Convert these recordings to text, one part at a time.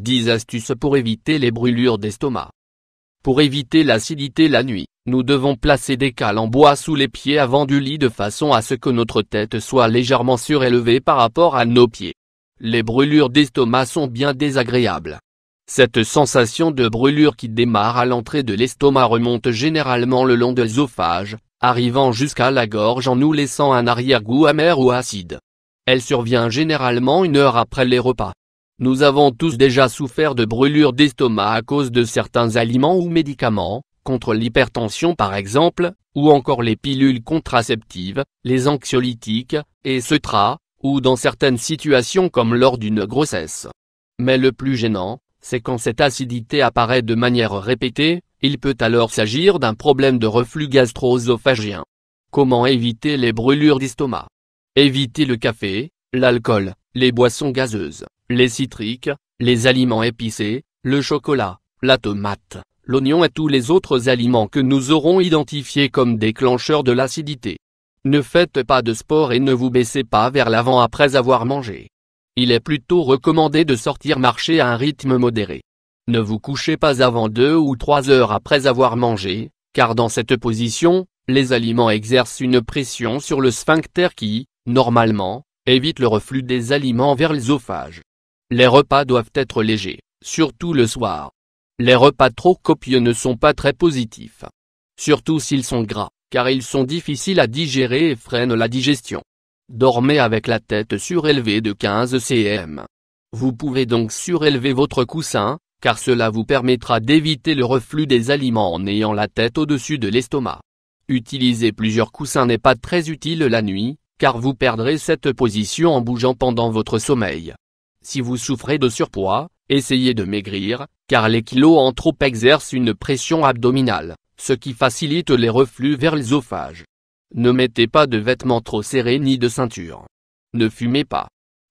10 astuces pour éviter les brûlures d'estomac. Pour éviter l'acidité la nuit, nous devons placer des cales en bois sous les pieds avant du lit de façon à ce que notre tête soit légèrement surélevée par rapport à nos pieds. Les brûlures d'estomac sont bien désagréables. Cette sensation de brûlure qui démarre à l'entrée de l'estomac remonte généralement le long de l'œsophage, arrivant jusqu'à la gorge en nous laissant un arrière-goût amer ou acide. Elle survient généralement 1 heure après les repas. Nous avons tous déjà souffert de brûlures d'estomac à cause de certains aliments ou médicaments, contre l'hypertension par exemple, ou encore les pilules contraceptives, les anxiolytiques, etc., ou dans certaines situations comme lors d'une grossesse. Mais le plus gênant, c'est quand cette acidité apparaît de manière répétée, il peut alors s'agir d'un problème de reflux gastro-œsophagien. Comment éviter les brûlures d'estomac? Évitez le café, l'alcool, les boissons gazeuses, les citriques, les aliments épicés, le chocolat, la tomate, l'oignon et tous les autres aliments que nous aurons identifiés comme déclencheurs de l'acidité. Ne faites pas de sport et ne vous baissez pas vers l'avant après avoir mangé. Il est plutôt recommandé de sortir marcher à un rythme modéré. Ne vous couchez pas avant 2 ou 3 heures après avoir mangé, car dans cette position, les aliments exercent une pression sur le sphincter qui, normalement, évite le reflux des aliments vers l'œsophage. Les repas doivent être légers, surtout le soir. Les repas trop copieux ne sont pas très positifs. Surtout s'ils sont gras, car ils sont difficiles à digérer et freinent la digestion. Dormez avec la tête surélevée de 15 cm. Vous pouvez donc surélever votre coussin, car cela vous permettra d'éviter le reflux des aliments en ayant la tête au-dessus de l'estomac. Utiliser plusieurs coussins n'est pas très utile la nuit, car vous perdrez cette position en bougeant pendant votre sommeil. Si vous souffrez de surpoids, essayez de maigrir, car les kilos en trop exercent une pression abdominale, ce qui facilite les reflux vers l'œsophage. Ne mettez pas de vêtements trop serrés ni de ceinture. Ne fumez pas.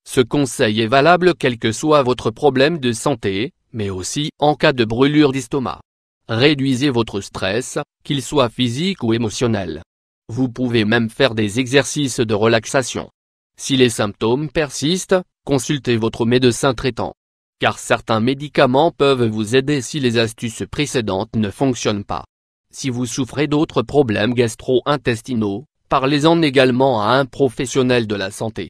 Ce conseil est valable quel que soit votre problème de santé, mais aussi en cas de brûlure d'estomac. Réduisez votre stress, qu'il soit physique ou émotionnel. Vous pouvez même faire des exercices de relaxation. Si les symptômes persistent, consultez votre médecin traitant. Car certains médicaments peuvent vous aider si les astuces précédentes ne fonctionnent pas. Si vous souffrez d'autres problèmes gastro-intestinaux, parlez-en également à un professionnel de la santé.